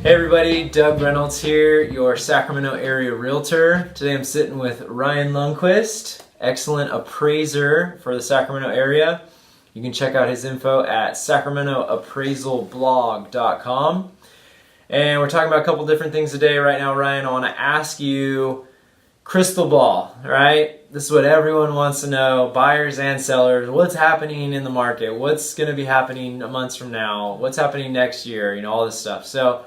Hey everybody, Doug Reynolds here, your Sacramento area realtor. Today I'm sitting with Ryan Lundquist, excellent appraiser for the Sacramento area. You can check out his info at sacramentoappraisalblog.com. And we're talking about a couple different things today. Right now, Ryan, I want to ask you, crystal ball, right? This is what everyone wants to know, buyers and sellers. What's happening in the market? What's going to be happening months from now? What's happening next year? All this stuff. So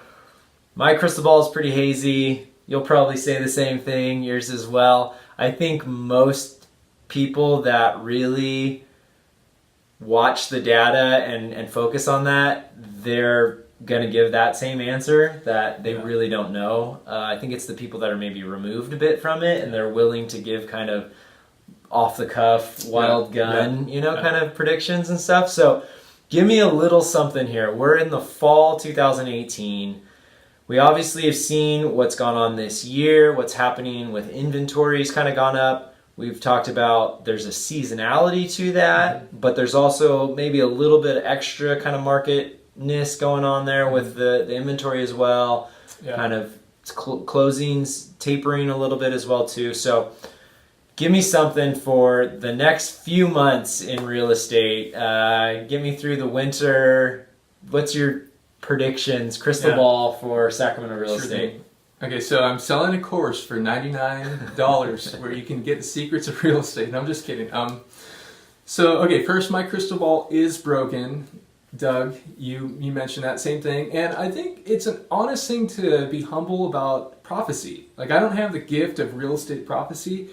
my crystal ball is pretty hazy. You'll probably say the same thing, yours as well. I think most people that really watch the data and focus on that, they're going to give that same answer, that they really don't know. I think it's the people that are maybe removed a bit from it and they're willing to give kind of off the cuff, wild gun, kind of predictions and stuff. So give me a little something here. We're in the fall 2018. We obviously have seen what's gone on this year, what's happening with inventories kind of gone up. We've talked about there's a seasonality to that, but there's also maybe a little bit extra kind of marketness going on there with the inventory as well. Kind of closings tapering a little bit as well too. So give me something for the next few months in real estate. Get me through the winter. What's your predictions, crystal ball for Sacramento real estate? Okay, so I'm selling a course for $99 where you can get the secrets of real estate. No, I'm just kidding. First, my crystal ball is broken. Doug, you mentioned that same thing. And I think it's an honest thing to be humble about prophecy. Like, I don't have the gift of real estate prophecy.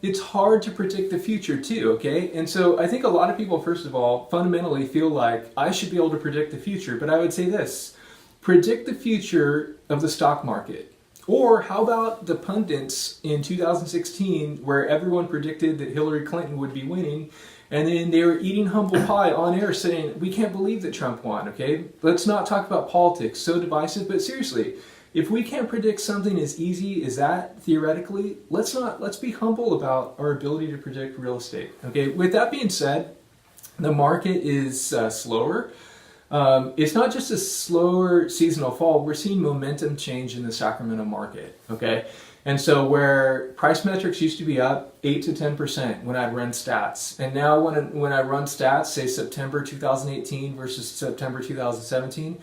It's hard to predict the future too, okay? And so I think a lot of people, first of all, fundamentally feel like I should be able to predict the future. But I would say this, predict the future of the stock market. Or how about the pundits in 2016 where everyone predicted that Hillary Clinton would be winning, and then they were eating humble pie on air saying, we can't believe that Trump won, okay? Let's not talk about politics, so divisive, but seriously, if we can't predict something as easy as that, theoretically, let's be humble about our ability to predict real estate. Okay, with that being said, the market is slower. It's not just a slower seasonal fall, we're seeing momentum change in the Sacramento market, okay? And so where price metrics used to be up 8 to 10% when I'd run stats, and now when I run stats, say September 2018 versus September 2017,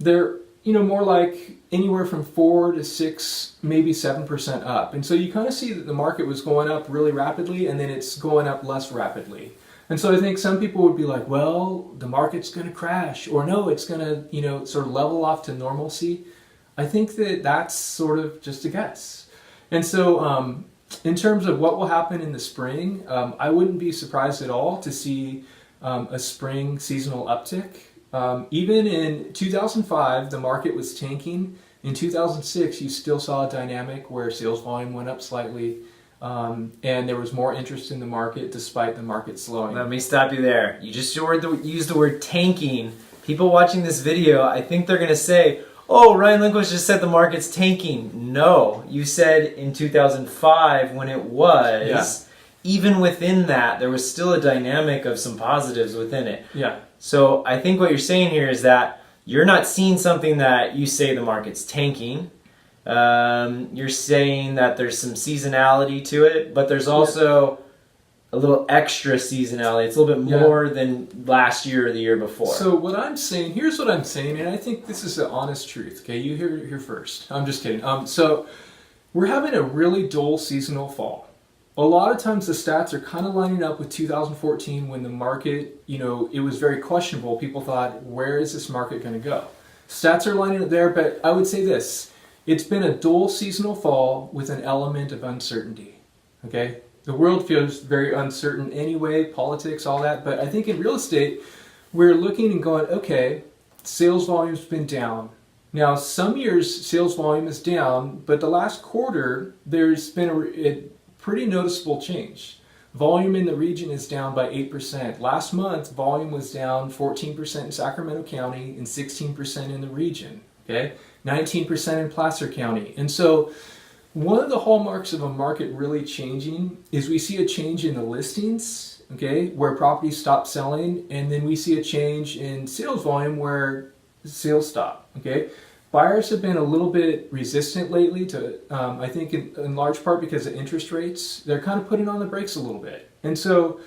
they're more like anywhere from 4 to 6, maybe 7% up. And so you kind of see that the market was going up really rapidly and then it's going up less rapidly. And so I think some people would be like, well, the market's going to crash, or no, it's going to, sort of level off to normalcy. I think that that's sort of just a guess. And so in terms of what will happen in the spring, I wouldn't be surprised at all to see a spring seasonal uptick. Even in 2005, the market was tanking. In 2006, you still saw a dynamic where sales volume went up slightly, and there was more interest in the market despite the market slowing. Let me stop you there. You just used the word tanking. People watching this video, I think they're going to say, oh, Ryan Lundquist just said the market's tanking. No, you said in 2005 when it was, even within that, there was still a dynamic of some positives within it. Yeah. So I think what you're saying here is that you're not seeing something that you say the market's tanking. You're saying that there's some seasonality to it, but there's also a little extra seasonality. It's a little bit more than last year or the year before. So what I'm saying, here's what I'm saying, and I think this is the honest truth. Okay, you hear it here first. I'm just kidding. So we're having a really dull seasonal fall. A lot of times the stats are kind of lining up with 2014 when the market, it was very questionable. People thought, where is this market going to go? Stats are lining up there, but I would say this. It's been a dull seasonal fall with an element of uncertainty, okay? The world feels very uncertain anyway, politics, all that, but I think in real estate, we're looking and going, okay, sales volume's been down. Now, some years sales volume is down, but the last quarter, there's been a pretty noticeable change. Volume in the region is down by 8%. Last month, volume was down 14% in Sacramento County and 16% in the region, okay? 19% in Placer County. And so one of the hallmarks of a market really changing is we see a change in the listings, okay, where properties stop selling, and then we see a change in sales volume where sales stop, okay? buyers have been a little bit resistant lately to, I think in large part because of interest rates. They're kind of putting on the brakes a little bit. And so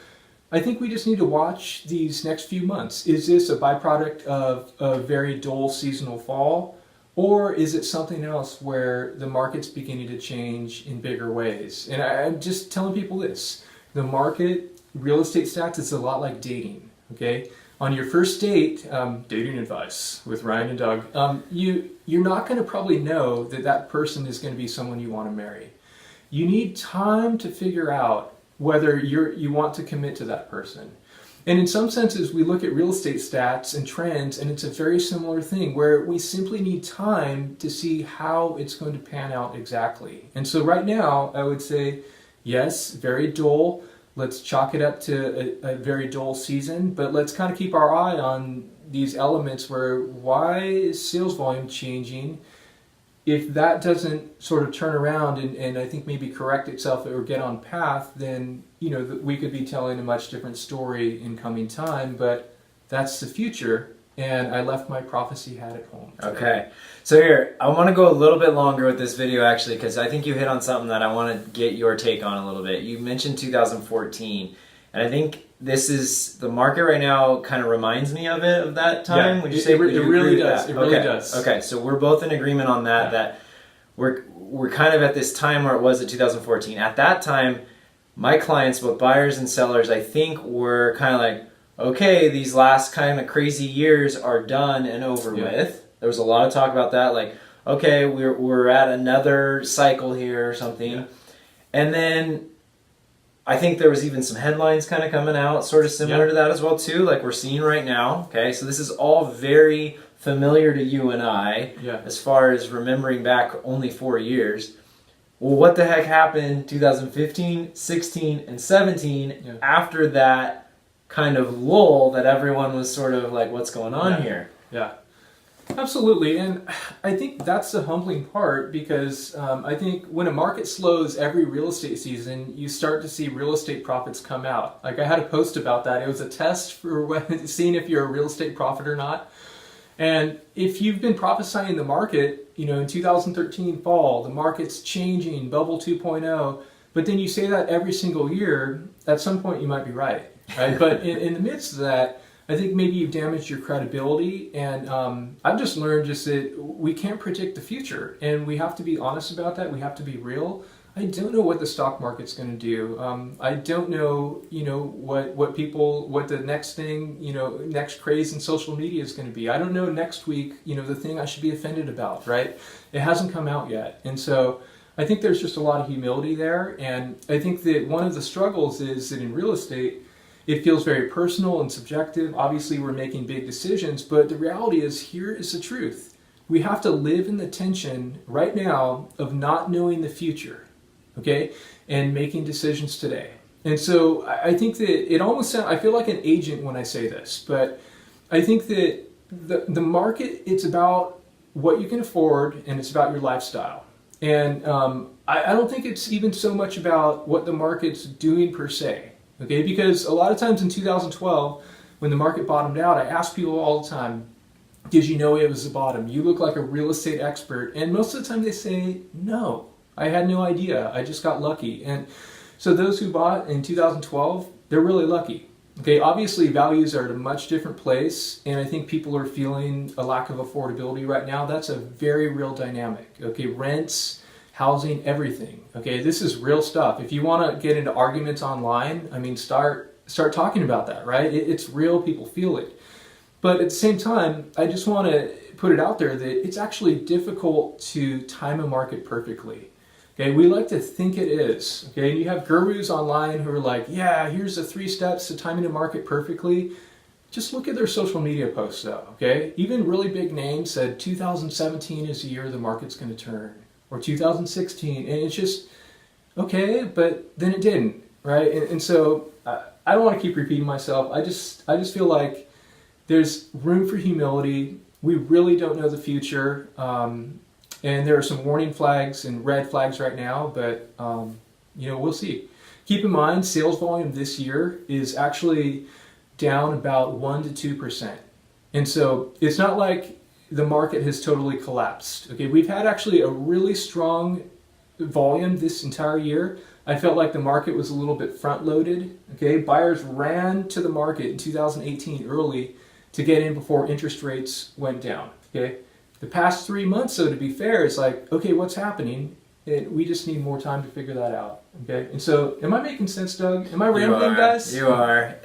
I think we just need to watch these next few months. Is this a byproduct of a very dull seasonal fall? Or is it something else where the market's beginning to change in bigger ways? And I'm just telling people this. The market, real estate stats, is a lot like dating, okay? On your first date, dating advice with Ryan and Doug, you're not going to probably know that that person is going to be someone you want to marry. You need time to figure out whether you want to commit to that person. And in some senses, we look at real estate stats and trends, and it's a very similar thing where we simply need time to see how it's going to pan out exactly. And so right now, I would say, yes, very dull. Let's chalk it up to a very dull season, but let's kind of keep our eye on these elements where why is sales volume changing? If that doesn't sort of turn around and I think maybe correct itself or get on path, then we could be telling a much different story in coming time, but that's the future. And I left my prophecy hat at home today. Okay. So here, I want to go a little bit longer with this video actually, because I think you hit on something that I want to get your take on a little bit. You mentioned 2014, and I think this is, the market right now kind of reminds me of that time. Yeah, would you say it really does. It really okay. does. Okay, so we're both in agreement on that, that we're kind of at this time where it was at 2014. At that time, my clients, both buyers and sellers, I think were kind of like, okay, these last kind of crazy years are done and over with. There was a lot of talk about that, like, okay, we're at another cycle here or something. Yeah. And then I think there was even some headlines kind of coming out, sort of similar to that as well too, like we're seeing right now. Okay, so this is all very familiar to you and I, as far as remembering back only 4 years. Well, what the heck happened 2015, 16, and 17 after that kind of lull that everyone was sort of like, what's going on here? Yeah. Absolutely, and I think that's the humbling part because I think when a market slows every real estate season, you start to see real estate profits come out. Like I had a post about that. It was a test for seeing if you're a real estate prophet or not. And if you've been prophesying the market, in 2013 fall, the market's changing, bubble 2.0, but then you say that every single year, at some point you might be right? But in the midst of that, I think maybe you've damaged your credibility, and I've just learned that we can't predict the future, and we have to be honest about that. We have to be real. I don't know what the stock market's going to do. I don't know, what the next thing, next craze in social media is going to be. I don't know next week, the thing I should be offended about, right? It hasn't come out yet, and so I think there's just a lot of humility there, and I think that one of the struggles is that in real estate, it feels very personal and subjective. Obviously, we're making big decisions, but the reality is, here is the truth. We have to live in the tension right now of not knowing the future, okay, and making decisions today. And so I think that it almost sounds, I feel like an agent when I say this, but I think that the market, it's about what you can afford and it's about your lifestyle. And I don't think it's even so much about what the market's doing per se. Okay, because a lot of times in 2012, when the market bottomed out, I ask people all the time, did you know it was the bottom? You look like a real estate expert. And most of the time they say, no, I had no idea. I just got lucky. And so those who bought in 2012, they're really lucky. Okay, obviously values are at a much different place. And I think people are feeling a lack of affordability right now. That's a very real dynamic. Okay, rents, housing, everything. Okay, this is real stuff. If you want to get into arguments online, I mean, start talking about that, right? It's real, people feel it. But at the same time, I just want to put it out there that it's actually difficult to time a market perfectly. Okay, we like to think it is. Okay, and you have gurus online who are like, yeah, here's the 3 steps to timing a market perfectly. Just look at their social media posts though, okay? Even really big names said 2017 is the year the market's going to turn. Or 2016, and it's just, okay, but then it didn't, right? And so I don't want to keep repeating myself. I just feel like there's room for humility. We really don't know the future, and there are some warning flags and red flags right now, but we'll see. Keep in mind, sales volume this year is actually down about 1% to 2%, and so it's not like the market has totally collapsed. Okay, we've had actually a really strong volume this entire year. I felt like the market was a little bit front loaded. Okay, buyers ran to the market in 2018 early to get in before interest rates went down. Okay, the past 3 months, so to be fair, it's like, okay, what's happening? We just need more time to figure that out. Okay, and so am I making sense, Doug? Am I rambling, guys? You are.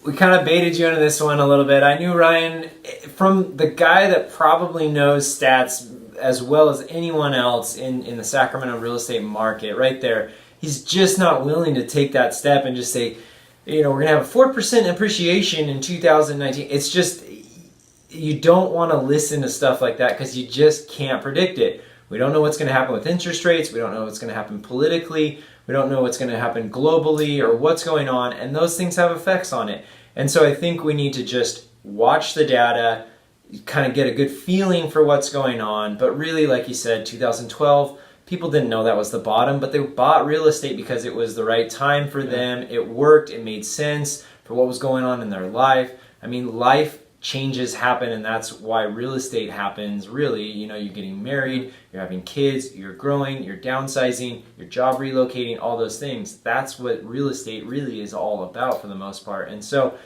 We kind of baited you into this one a little bit. I knew Ryan, from the guy that probably knows stats as well as anyone else in the Sacramento real estate market, right there. He's just not willing to take that step and just say, we're going to have a 4% appreciation in 2019. It's just, you don't want to listen to stuff like that because you just can't predict it. We don't know what's going to happen with interest rates. We don't know what's going to happen politically. We don't know what's going to happen globally or what's going on, and those things have effects on it. And so I think we need to just watch the data, kind of get a good feeling for what's going on. But really, like you said, 2012, people didn't know that was the bottom, but they bought real estate because it was the right time for them. It worked. It made sense for what was going on in their life. I mean, life changes happen, and that's why real estate happens. Really, you're getting married, you're having kids, you're growing, you're downsizing, your job relocating, all those things. That's what real estate really is all about for the most part. And so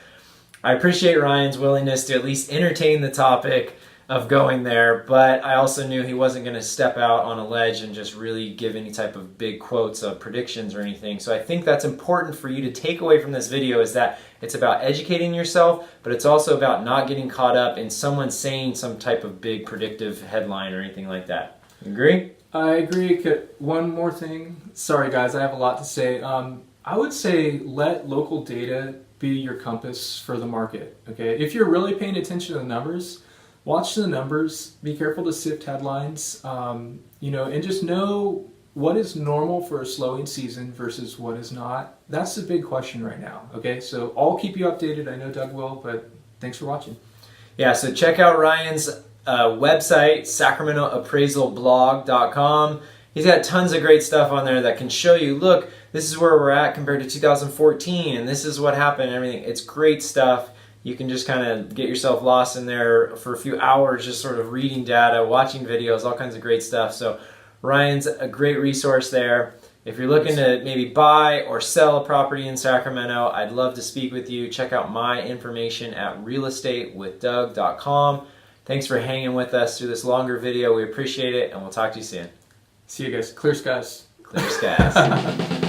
I appreciate Ryan's willingness to at least entertain the topic of going there, but I also knew he wasn't going to step out on a ledge and just really give any type of big quotes of predictions or anything. So I think that's important for you to take away from this video, is that it's about educating yourself, but it's also about not getting caught up in someone saying some type of big predictive headline or anything like that. You agree? I agree. One more thing. Sorry guys, I have a lot to say. I would say let local data be your compass for the market. Okay, if you're really paying attention to the numbers, watch the numbers, be careful to sift headlines, and just know what is normal for a slowing season versus what is not. That's the big question right now, okay? So I'll keep you updated. I know Doug will, but thanks for watching. Yeah, so check out Ryan's website, sacramentoappraisalblog.com. He's got tons of great stuff on there that can show you, look, this is where we're at compared to 2014, and this is what happened and everything. It's great stuff. You can just kind of get yourself lost in there for a few hours, just sort of reading data, watching videos, all kinds of great stuff. So Ryan's a great resource there. If you're looking to maybe buy or sell a property in Sacramento, I'd love to speak with you. Check out my information at realestatewithdoug.com. Thanks for hanging with us through this longer video. We appreciate it, and we'll talk to you soon. See you guys. Clear skies. Clear skies.